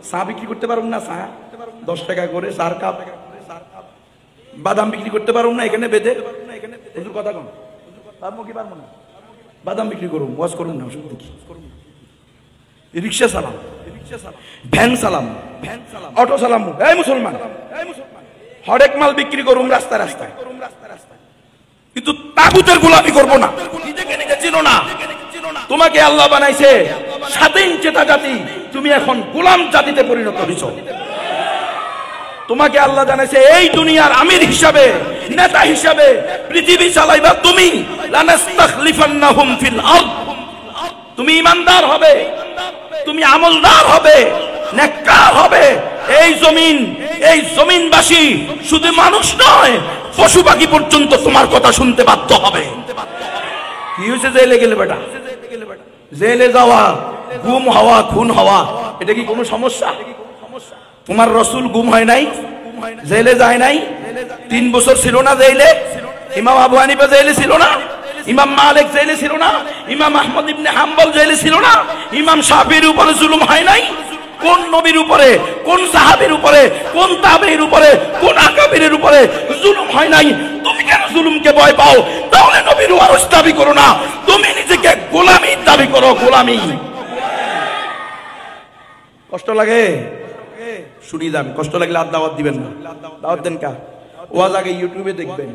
চা বিক্রি করতে পারুন না, চা 10 টাকা করে 4 কাপ। বাদাম বিক্রি করতে পারুন না এখানে বেঁধে, হুজুর কথা কোন পারবো কি পারবো না? বাদাম বিক্রি করুন, ওয়াজ করুন না, দেখি রিক্সা চালাম, ভ্যান চালাম, অটো চালাম, এই মুসলমান হরেক মাল বিক্রি করুন রাস্তায় রাস্তায়, কিন্তু তাগুতের গোলামি করবো না। নিজেকে নিজে চিনো না, তোমাকে আল্লাহ বানাইছে স্বাধীন চেতা জাতি, তুমি এখন গোলাম জাতিতে পরিণত হয়েছো। তোমাকে আল্লাহ জানাইছে এই দুনিয়ার আমির হিসাবে, নেতা হিসাবে পৃথিবী চালাইবা তুমি। লানাস্তাখলিফান্নাহুম ফিল আরদ, তুমি ইমানদার হবে, তুমি আমলদার হবে, নেককার হবে। এই জমিনবাসী শুধু মানুষ নয়, পশু পাখি পর্যন্ত তোমার কথা শুনতে বাধ্য হবে। কি হয়েছে জেলে গেলে বেটা? জেলে যাওয়া, গুম হওয়া, খুন হওয়া, এটা কি কোনো সমস্যা? তোমার রসুল গুম হয় নাই, জেলে যায় নাই, 3 বছর ছিল না জেলে? ইমাম আবু হানিফা জেলে ছিল না? ইমাম মালিক জেলে ছিল না? ইমাম আহমদ ইবনে হাম্বল জেলে ছিল না? ইমাম শাফির উপরে জুলুম হয় নাই? কোন নবীর উপরে, কোন সাহাবীর উপরে, কোন তাবেঈর উপরে, কোন আকাবিরের উপরে জুলুম হয় নাই? তুমি কেন জুলুমকে ভয় পাও? তাহলে নবীর ওয়ারিস দাবি করো না, তুমি নিজেকে গোলামি দাবি করো। গোলামি কষ্ট লাগে? শুনি যান, কষ্ট লাগলে আর দাওয়াত দিবেন না। দাওয়াত দেন কা? ওয়াজ আগে ইউটিউবে দেখবেন,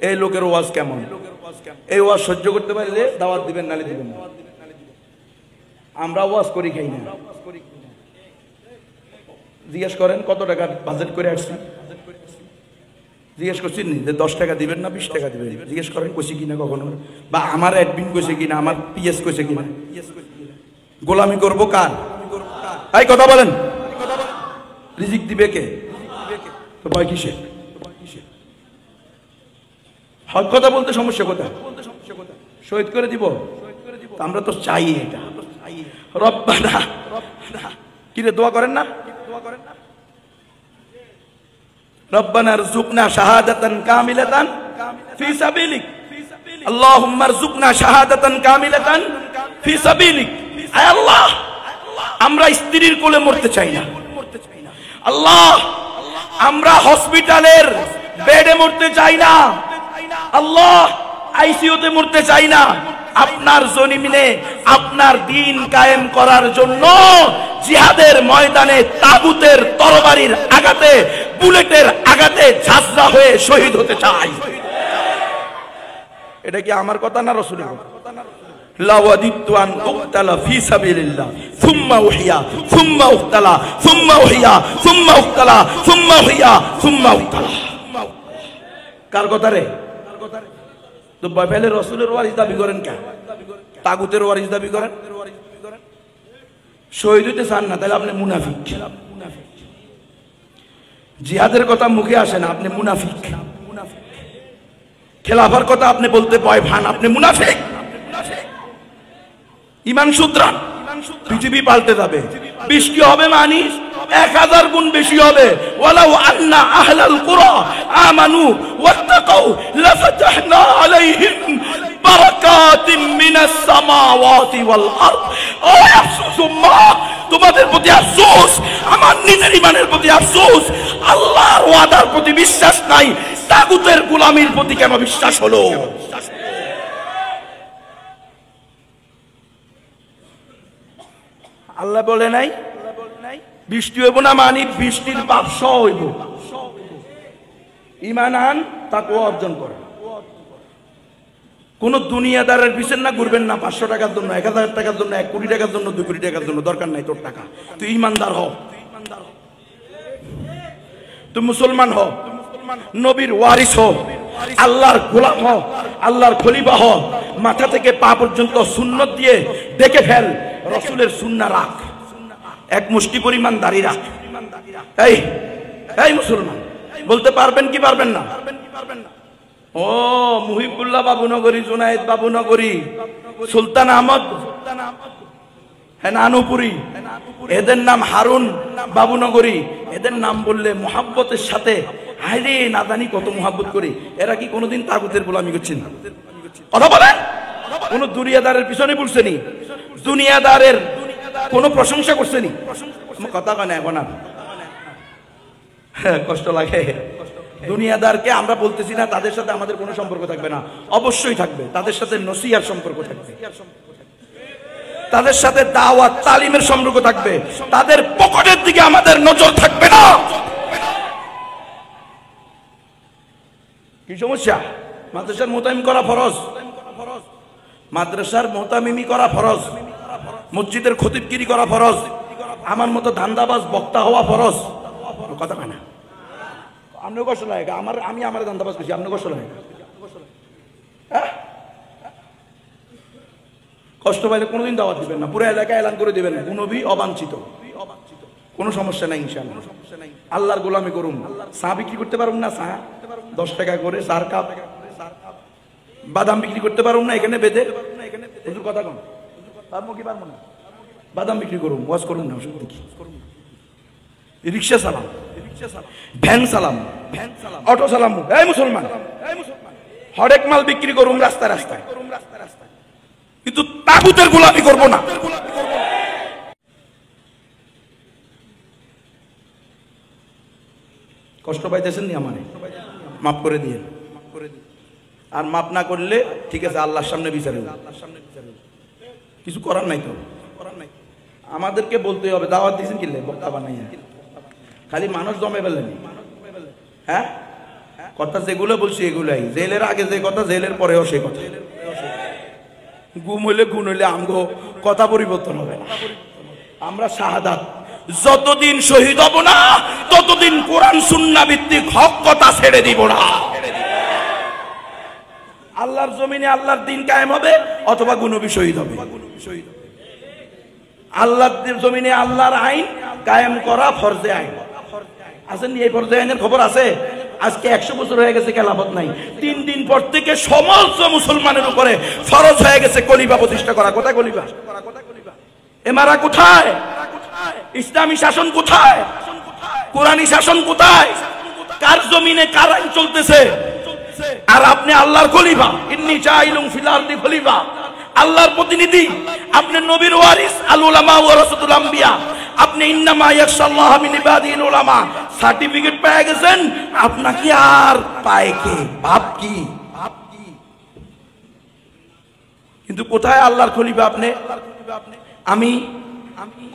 এই লোকের ওয়াজ কেমন, এই ওয়াজ সহ্য করতে পারলে দাওয়াত দিবেন, নালে দিবেন না। আমরা ওয়াজ করি খাই না। জিজ্ঞেস করেন কত টাকা বাজেট করে আসছি, জিজ্ঞেস করছেন যে 10 টাকা দিবেন না 20 টাকা দিবেন? জিজ্ঞেস করেন কইছি কিনা কখনো, বা আমার অ্যাডমিন কইছে কিনা, আমার পিএস কইছে কিনা? গোলামি করব কার? এই কথা বলেন, রিজিক দিবে কে? তো ভয় কিসে? হক কথা বলতে সমস্যা কোথায়? শহীদ করে দিব, আমরা তো চাই এটা। রব্বানা, কিরে দোয়া করেন না? রব্বানা রযুকনা শাহাদাতান কামিলাতান ফি সাবিলিক, আল্লাহুম্মা রযুকনা শাহাদাতান কামিলাতান ফি সাবিলিক। আয় আল্লাহ, আমরা স্ত্রীর কোলে মরতে চাই না। আল্লাহ, আমরা হসপিটালের বেডে মরতে চাই না। আল্লাহ, আইসিইউতে মরতে চাই না। আপনার জমিনে আপনার দ্বীন কায়েম করার জন্য জিহাদের ময়দানে তাগুতের তরবারির আঘাতে, বুলেটের আঘাতে ঝাঁঝরা হয়ে শহীদ হতে চাই। এটা কি আমার কথা না রাসূলের কথা? লাওয়াদিতু আন উকতালা ফি সাবিলিল্লাহ সুম্মা উহিয়া সুম্মা উকতালা সুম্মা উহিয়া সুম্মা উকতালা সুম্মা উহিয়া সুম্মা উকতালা। কার কথা রে? তো বাইবেলের রাসূলের ওয়ারিস দাবি করেন কেন? তাগুতের ওয়ারিস দাবি করেন? শহীদ হইতে চান না, তাহলে আপনি মুনাফিক। জিহাদের কথা মুখে আসে না, আপনি মুনাফিক। খেলাফার কথা আপনি বলতে ভয় পান, আপনি মুনাফিক। ঈমান শুধরান, পৃথিবী পাল্টে যাবে। বৃষ্টি হবে মানে 1000 গুণ বেশি হবে। ওয়ালাউ আন্না আহলাল কুরা আমানু ওয়াত্তাকাউ লাফাতাহনা আলাইহিম বারাকাতিন মিনাস সামাওয়াতি ওয়াল আরদ। ও আফসোসুল্লাহ, তোমাদের প্রতি আফসোস, আমার নিজের ঈমানের প্রতি আফসোস। আল্লাহর ওয়াদার প্রতি বিশ্বাস নাই, তাগুতের গোলামির প্রতি কেন বিশ্বাস হলো? আল্লাহ বলে নাই বৃষ্টি হইব না মানে বৃষ্টির পাপ সহ হইব। ঈমান আন, তাকওয়া অর্জন করে। কোন দুনিয়াদারের পিছনে না ঘুরবেন না। 500 টাকার জন্য, 1000 টাকার জন্য, 1 কোটি টাকার জন্য, 2 কোটি টাকার জন্য দরকার নাই তোর টাকা। তুই ঈমানদার হ, তুই মুসলমান হ, নবীর ওয়ারিস হ, আল্লাহর গোলাম হ, আল্লাহর খলিফা হ। মাথা থেকে পা পর্যন্ত সুন্নত দিয়ে দেখে ফেল, রাসূলের সুন্নাহ রাখ, এক মুষ্টি পরিমাণ দাড়ি রাখ। এই মুসলমান, বলতে পারবেন কি পারবেন না? ও মুহিবুল্লাহ বাবুনগরী, জুনায়েদ বাবুনগরী, সুলতান আহমদ হেনানুপুরি, এদের নাম হারুন বাবুনগরী। এদের নাম বললে মোহাব্বতের সাথে, হায়রে না জানি কত মোহাব্বত করি। এরা কি কোনোদিন তাগুতের গোলামি করছেন? কথা বলেন। কোন দুনিয়াদারের পিছনে পড়ছেনি? দুনিয়াদারের কোনো প্রশংসা করছেনি? কথা কয় না এখন আর কষ্ট লাগে। দুনিয়াদারকে আমরা বলতেছি না তাদের সাথে আমাদের কোনো সম্পর্ক থাকবে না, অবশ্যই থাকবে। তাদের সাথে নসিহার সম্পর্ক থাকবে, তাদের সাথে দাওয়াত তালিমের সম্পর্ক থাকবে, তাদের পকেটের দিকে আমাদের নজর থাকবে না। কি সমস্যা? মাদ্রাসার মোতায়েম করা ফরজ, মাদ্রাসার মোতামিমি করা ফরজ, মসজিদের খতিবগিরি করা ফরজ, আমার মতো ধান্দাবাজ বক্তা হওয়া ফরজ। কথা কয় না, আপনার কষ্ট লাগে? আমি আমার ধান্দাবাজ করছি, আপনার কষ্ট লাগে? কষ্ট পাইলে কোনোদিন দাওয়াত দিবেন না, পুরো এলাকায় এলান করে দিবেন নবী অবাঞ্ছিত, কোনো সমস্যা নাই ইনশাআল্লাহ। আল্লাহর গোলামি করুন। চা বিক্রি করতে পারুন না, চা 10 টাকা করে 4 কাপ। বাদাম বিক্রি করতে পারুন না এখানে বেঁধে, হুজুর কথা কন, পারবো কি পারবো না? বাদাম বিক্রি করুন, ওয়াজ করুন না, রিক্সা চালাম, ভ্যান চালাম, অটো চালাম, এই মুসলমান হরেক মাল বিক্রি করুন রাস্তায় রাস্তায়, কিন্তু তাগুতের গোলামি করবো না। কষ্ট পাইতেছেন নি? আমারে মাফ করে দিয়ে, আর মাফ না করলে ঠিক আছে আল্লাহর সামনে বিচারে, কিছু করার নাই তো। আমাদেরকে বলতে হবে দাওয়াত দিয়েছেন কিনলে বক্তা বানাই, খালি মানুষ জমে ফেলেন। হ্যাঁ, কথা যেগুলো বলছি এগুলাই, জেলের আগে যে কথা জেলের পরেও সে কথা। গুম হইলে গুণ হইলে আমগো কথা পরিবর্তন হবে না। আমরা শাহাদাত যতদিন শহীদ হব না ততদিন কোরআন সুন্নাহ ভিত্তিক হক কথা ছেড়ে দিব না। আল্লাহর জমিনে আল্লাহর দ্বীন কায়েম হবে অথবা নবী শহীদ হবে। আল্লাহর জমিনে আল্লাহর আইন কায়েম করা ফরজে আইন। আছেন এই ফরজে আইনের খবর আছে? আজকে 100 বছর হয়ে গেছে খেলাফত নাই। 3 দিন পর থেকে সমস্ত মুসলমানের উপরে ফরজ হয়ে গেছে কলিমা প্রতিষ্ঠা করা। কোথায় কলিমা? এমারা কোথায়? ইসলামী শাসন কোথায়? কোরআনী শাসন কোথায়? কার জমিনে কার আইন চলতেছে? আর আপনি আল্লাহর খলিফা, ইন্নী জাইলুন ফিল আরদি খলিফা, আল্লাহর প্রতিনিধি, আপনি নবীর ওয়ারিস, আল উলামা ওয়ারাসাতুল আম্বিয়া, আপনি ইন্নামা ইয়াখশাল্লাহ মিন ইবাদিল উলামা সার্টিফিকেট পেয়ে গেছেন, আপনাকে আর পায় কে? ভাব কি? কিন্তু কোথায় আল্লাহর খলিফা আপনি? আমি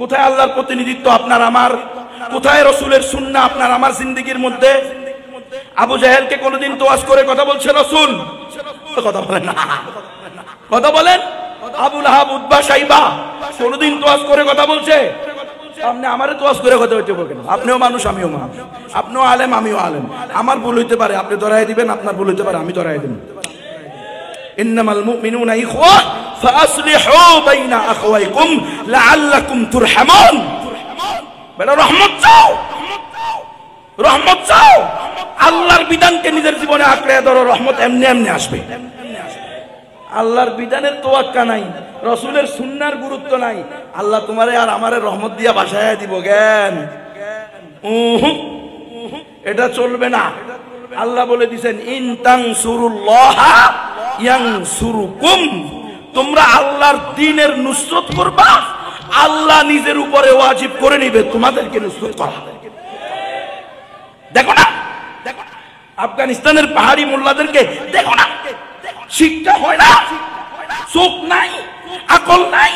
কোথায় আল্লাহর প্রতিনিধিত্ব আপনার আমার? কোথায় রাসূলের সুন্নাহ আপনার আমার জিন্দেগীর মধ্যে? আবু জাহেলকে কোনদিন তোয়াজ করে কথা বলছে রাসূল? কথা বলেন না, কথা বলেন। আবু লাহাব, উতবা, সাইবা কোনদিন তোয়াজ করে কথা বলছে? আপনি আমারে তোয়াজ করে কথা বলতে বলেন। আপনিও মানুষ, আমিও মানুষ, আপনিও আলেম, আমিও আলেম। আমার ভুল হইতে পারে, আপনি ধরাই দিবেন, আপনার ভুল হইতে পারে, আমি ধরাই দেব। ইন্নামাল মুমিনুনা ইখওয়া ফাসলিহু বাইনা আখওয়াইকুম লাআল্লাকুম তুরহামুন। বলে রহমত চাও, রহমত চাও, আল্লাহর বিধানকে নিজের জীবনে আঁকড়ে ধরো, রহমত এমনি এমনি আসবে। আল্লাহর বিধানের তোয়াক্কা নাই, রাসূলের সুন্নাহর গুরুত্ব নাই, আল্লাহ তোমারে আর আমারে রহমত দিয়া বাসায় দিব জ্ঞান, এটা চলবে না। আল্লাহ বলে দিবেন ইন তানসুরুল্লাহা ইয়ানসুরুকুম, তোমরা আল্লাহর দ্বীনের নুসরত করবা, আল্লাহ নিজের উপরে ওয়াজিব করে নেবে তোমাদেরকে নুসরত করা। দেখো না, দেখো না আফগানিস্তানের পাহাড়ি মোল্লাদেরকে, দেখো না, শিক্ষা হয় না, চোখ নাই, আকল নাই,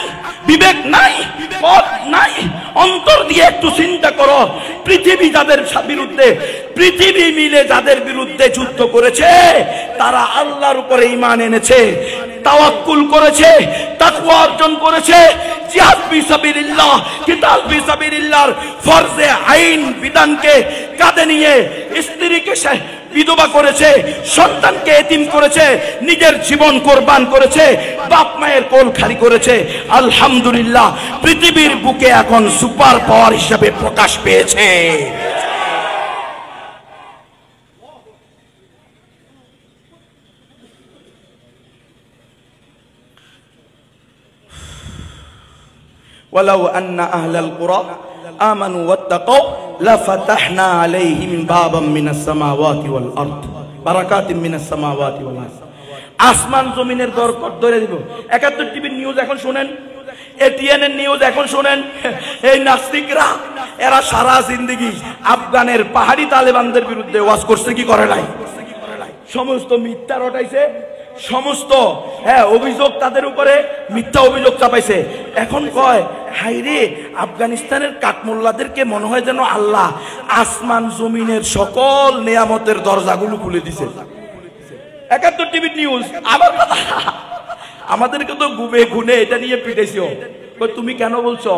বিবেক নাই, পথ নাই। অন্তর দিয়ে একটু চিন্তা করো, পৃথিবী যাদের বিরুদ্ধে, পৃথিবী মিলে যাদের বিরুদ্ধে যুদ্ধ করেছে তারা আল্লাহর উপরে ঈমান এনেছে, তাওয়াক্কুল করেছে, তাকওয়া অর্জন করেছে, জিহাদ ফি সাবিলিল্লাহ, কিতাল ফি সাবিলিল্লাহর ফরজে আইন বিধানকে কাঁধে নিয়ে স্ত্রীকে বিধবা করেছে, সন্তানকে এতিম করেছে, নিজের জীবন কোরবান করেছে, বাপ মায়ের কোল খালি করেছে। আলহামদুলিল্লাহ, পৃথিবীর বুকে এখন সুপার পাওয়ার হিসেবে প্রকাশ পেয়েছে। ওয়ালাউ আন্না আহলাল কুরা আমানু ওয়াত্তাকাউ লাফাতাহনা আলাইহিম বাবাম মিনাস সামাওয়াতি ওয়াল আরদ বারাকাতিম মিনাস সামাওয়াতি ওয়াল আরদ। আসমান জমিনের দরকত ধরে দিব। 71 টিভির নিউজ এখন শুনেন, এটিএন এর নিউজ এখন শুনেন। এই নাস্তিকরা এরা সারা জিন্দেগি আফগানের পাহাড়ি তালেবানদের বিরুদ্ধে ওয়াজ করছে কি করে নাই? সমস্ত মিথ্যা রটাইছে, সমস্ত অভিযোগ তাদের উপরে মিথ্যা অভিযোগ চাপাইছে। এখন কয় হাই রে, আফগানিস্তানের কাঠমোল্লাদেরকে মনে হয় যেন আল্লাহ আসমান জমিনের সকল নিয়ামতের দরজাগুলো খুলে দিছে। 71 টিভি নিউজ। আবার আমাদেরকে তো গুবে গুনে এটা নিয়ে পিটাইছো। তুমি কেন বলছো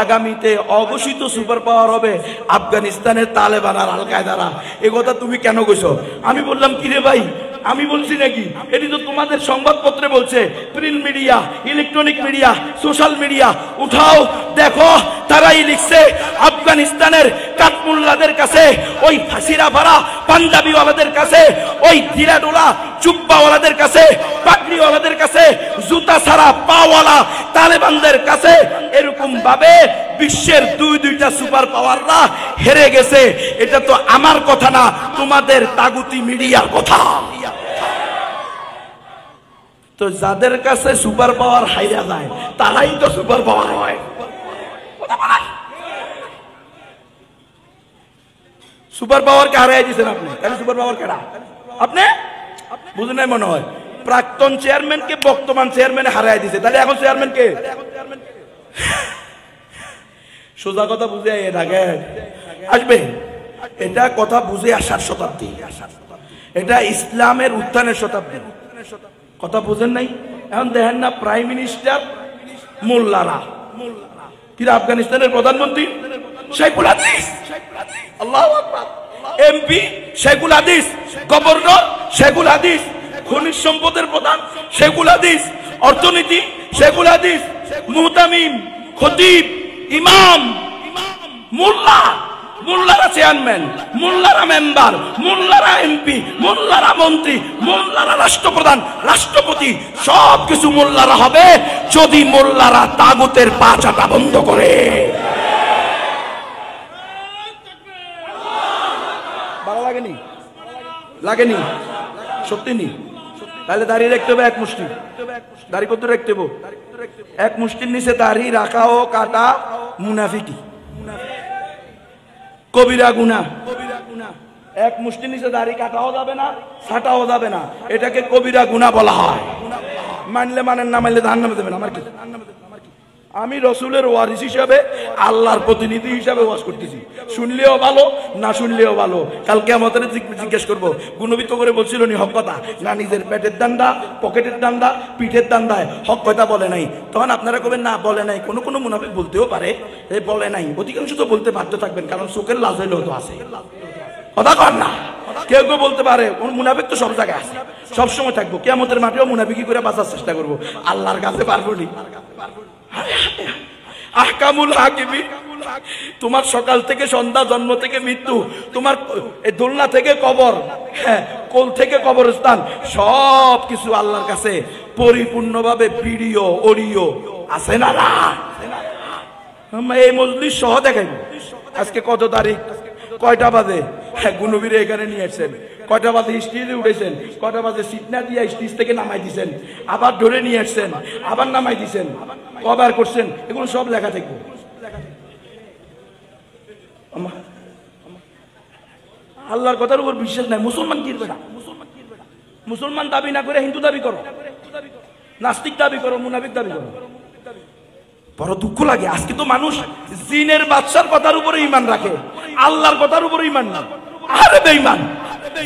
আগামীতে অঘোষিত সুপার পাওয়ার হবে আফগানিস্তানের তালেবান আর আল কায়দারা? এ কথা তুমি কেন কইছো? আমি বললাম কিরে ভাই, আমি বলছি নাকি? এটি তো তোমাদের সংবাদপত্রে বলছে, print media, electronic media, social media. উঠাও দেখো, তারাই লিখছে আফগানিস্তানের কাঠমোল্লাদের কাছে, ওই ফাঁসিরা ভরা পাঞ্জাবিওয়ালাদের কাছে, ওই ঢিলাঢোলা জুব্বাওয়ালাদের কাছে, পাগড়িওয়ালাদের কাছে, জুতা ছাড়া পাওয়ালা তালেবানদের কাছে এরকম ভাবে বিশ্বের দুইটা সুপার পাওয়াররা হেরে গেছে। এটা তো আমার কথা না, তোমাদের তাগুতি মিডিয়ার কথা। তো যাদের কাছে সুপার পাওয়ার হাইরা যায় তারাই তো সুপার পাওয়ার হয়। সুপার পাওয়ার কে হারাই দিয়েছেন আপনি? তাহলে সুপার পাওয়ার কেডা? আপনি বুঝেন নাই মনে হয়। প্রাক্তন চেয়ারম্যানকে বর্তমান চেয়ারম্যানে হারাই দিয়েছে, তাহলে এখন চেয়ারম্যান কে? সোজা কথা বুঝে এর আগে আসবে, এটা কথা বুঝে আসার শতাব্দী, এটা ইসলামের উত্থানের শতাব্দী। কথা বুঝেন নাই? এখন দেখেন না প্রাইম মিনিস্টার মোল্লারা, কিরা আফগানিস্তানের প্রধানমন্ত্রী শেখুল হাদিস, আল্লাহু আকবার, এমপি শেখুল হাদিস, গভর্নর শেখুল হাদিস, খনিজ সম্পদের প্রধান শেখুল হাদিস, অর্থনীতি শেখুল হাদিস, মুহতামিম, খতিব, ইমাম, মোল্লা, মোল্লারা চেয়ারম্যান, মোল্লারা মেম্বার, মোল্লারা এমপি, মোল্লারা মন্ত্রী, মোল্লারা রাষ্ট্রপ্রধান, রাষ্ট্রপতি, সবকিছু মোল্লারা হবে যদি মোল্লারা তাগুতের পা চাটা বন্ধ করে। ভালো লাগেনি? লাগেনি? সত্যি নি? তাহলে দাঁড়িয়ে রাখতে হবে এক মুষ্টি। দাড়ি কত রাখতে হবে? এক মুষ্টির নিচে দাড়ি রাখা ও কাটা মুনাফিকি, কবিরা গুনাহ। এক মুষ্টির নিচে দাড়ি কাটাও যাবে না, ছাটাও যাবে না, এটাকে কবিরা গুনাহ বলা হয়। মানলে মানেন, না মানলে জাহান্নামে যাবেন। আমার কি? আমি রসুলের ওয়ারিস হিসাবে, আল্লাহর প্রতিনিধি হিসাবে ওয়াজ করতেছি। শুনলেও ভালো, না শুনলেও ভালো। কাল কিয়ামতের জিজ্ঞেস করবো, গুণবিত করে বলছিল নি হক কথা? না নিজের পেটের দান্দা, পকেটের দান্দা, পিঠের দান্দায় হক কথা বলে নাই। তখন আপনারা কবেন না বলে নাই। কোনো কোনো মুনাফিক বলতেও পারে বলে নাই, অধিকাংশ তো বলতে বাধ্য থাকবেন, কারণ চোখের লাজ হইলেও তো আছে। কথা কর না, কেউ কেউ বলতে পারে। মুনাফিক তো সব জায়গায় আছে, সবসময় থাকবো। কিয়ামতের মাঠেও মুনাফিকি করে বাঁচার চেষ্টা করবো, আল্লাহর কাছে পারবো নি। আহকামুল হাকিমি, তোমার সকাল থেকে সন্ধ্যা, জন্ম থেকে মৃত্যু, তোমার দোলনা থেকে কবর, কোল থেকে কবরস্থান, সব কিছু আল্লাহর কাছে পরিপূর্ণভাবে ভিডিও অডিও আছে না? এই মজলিস সহ দেখাইব। আজকে কত তারিখ, কয়টা বাজে? গুণবীরে এখানে নিয়ে আসছেন, কয়টা বাজে স্টেজে উঠেছেন, কয়টা বাজে সিট না দিয়ে স্টেজ থেকে নামাই দিচ্ছেন, আবার ধরে নিয়ে আসছেন, আবার নামাই দিচ্ছেন, কবার করছেন, এগুলো সব লেখা থাকবে। আল্লাহর কথার উপর বিশ্বাস নাই। মুসলমান কি বেটা? মুসলমান দাবি না করে হিন্দু দাবি করো, নাস্তিক দাবি করো, মুনাফিক দাবি করো। বড় দুঃখ লাগে। আজকে তো মানুষ জিনের বাদশার কথার উপরে ইমান রাখে, আল্লাহর কথার উপরে ইমান না। আরে বেঈমান,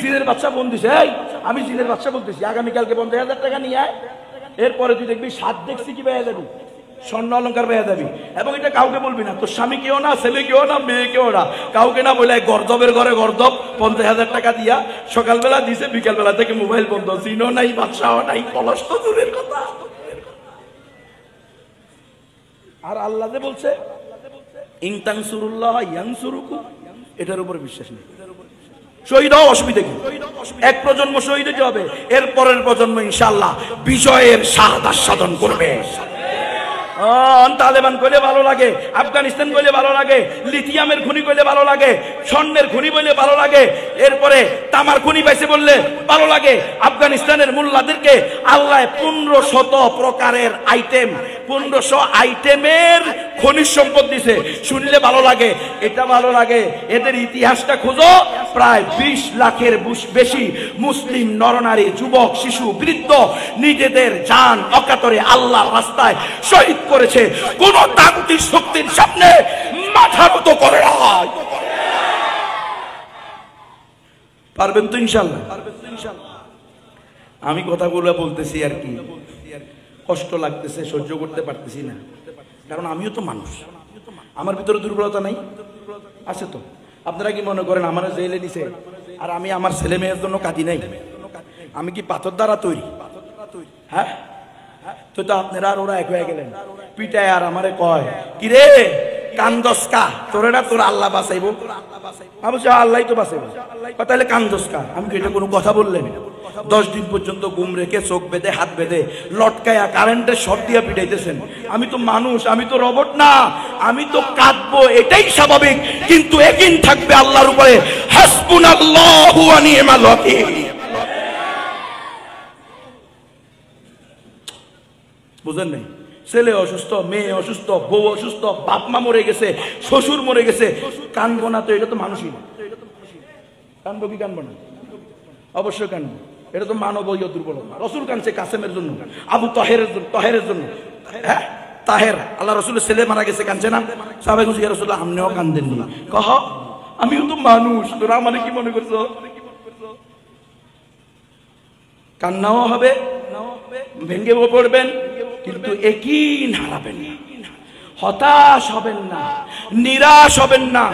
জিনের বাদশা ফোন দিছে, এই আমি জিনের বাদশা বলতেছি, আগামীকালকে 50,000 টাকা নিয়ে আয়, এরপরে তুই দেখবি সাত দেখছি কি পেয়ে যাবি, স্বর্ণ অলঙ্কার পেয়ে যাবি। এবং এটা কাউকে বলবি না, তোর স্বামী কেউ না, ছেলে কেউ না, মেয়ে কেউ না, কাউকে না বলে গর্দবের ঘরে গর্দব 50,000 টাকা দিয়া সকালবেলা দিছে, বিকালবেলা থেকে মোবাইল বন্ধ, জিনও নাই, বাদশাও নাই, কলস তো দূরের কথা। আর আল্লাহ যে বলছে ইন তানসুরুল্লাহ ইয়ানসুরুকুম, এটার উপর বিশ্বাস নেই। শহীদ হওয়া অসুবিধা কি? এক প্রজন্ম শহীদ হতে হবে, এর পরের প্রজন্ম ইনশাআল্লাহ বিজয়ের শাহাদাত সাধন করবে। তালেবান কইলে ভালো লাগে, আফগানিস্তান কইলে ভালো লাগে, লিথিয়ামের খনি কইলে ভালো লাগে, স্বর্ণের খনি বললে ভালো লাগে, এরপরে তামার খনি পাইছে বললে ভালো লাগে। আফগানিস্তানের মোল্লাদেরকে আল্লাহ 1500 প্রকারের আইটেম, 1500 আইটেমের খনিজ সম্পদ দিছে, শুনলে ভালো লাগে, এটা ভালো লাগে। এদের ইতিহাসটা খোঁজো, প্রায় 20 লাখের বেশি মুসলিম নরনারী, যুবক, শিশু, বৃদ্ধ নিজেদের জান অকাতরে আল্লাহর রাস্তায় শহীদ করেছে। কোন তাগুতির শক্তির সামনে মাথা নত করে না। পারবেন তো ইনশাআল্লাহ? আমি কথাগুলো বলতেছি আর কি, কষ্ট লাগতেছে, সহ্য করতে পারতেছি না, কারণ আমিও তো মানুষ, আমার ভিতরে দুর্বলতা নাই, আছে তো। আপনারা কি মনে করেন আমার জেলে নিছে আর আমি আমার ছেলে মেয়ের জন্য কাঁদি নাই? আমি কি পাথর দ্বারা তৈরি? হ্যাঁ, তো আপনারা আর ওরা এক হয়ে গেলেন, পিটায় আর আমারে কয় কি রে কান্দসকা, তোরা তোর আল্লাহ বাঁচাইবো। আমি বলছি আল্লাহ তো বাঁচাইবো, তাহলে কান্দসকা। আমি কি এটা কোনো কথা বললেন? 10 দিন পর্যন্ত ঘুম রেখে চোখ বেঁধে হাত বেঁধে লটকায়া কারেন্টের শর্ট দিয়া পিটাইতেছেন। আমি তো মানুষ, আমি তো রোবট না, আমি তো কাঁদবো, এটাই স্বাভাবিক। কিন্তু একদিন থাকবে আল্লাহর উপরে হাসবুনাল্লাহু ওয়া নি'মাল ওয়াকিল। বুঝেন নাই? ছেলে অসুস্থ, মেয়ে অসুস্থ, বউ অসুস্থ, বাপ মা মরে গেছে, শ্বশুর মরে গেছে, কানবো না তো? এটা তো মানুষই না। কানবো কি কানবো না? অবশ্যই কানবো, এটা তো মানবীয় দুর্বলতা। রসুল কানছে কাসেমের জন্য, আবু তাহেরের জন্য। হ্যাঁ, তাহের আল্লাহ রসুলের ছেলে মারা গেছে, কানছে না? সাহাবায়ে বলছে ইয়া রাসূলুল্লাহ আপনিও কান্দেননি? কহ আমিও তো মানুষ, তোরা আমারে কি মনে করছো? কান্নাও হবে, ভেঙ্গে পড়বেন, কিন্তু একই হারাবেন না, হতাশ হবেন না, নিরাশ হবেন না।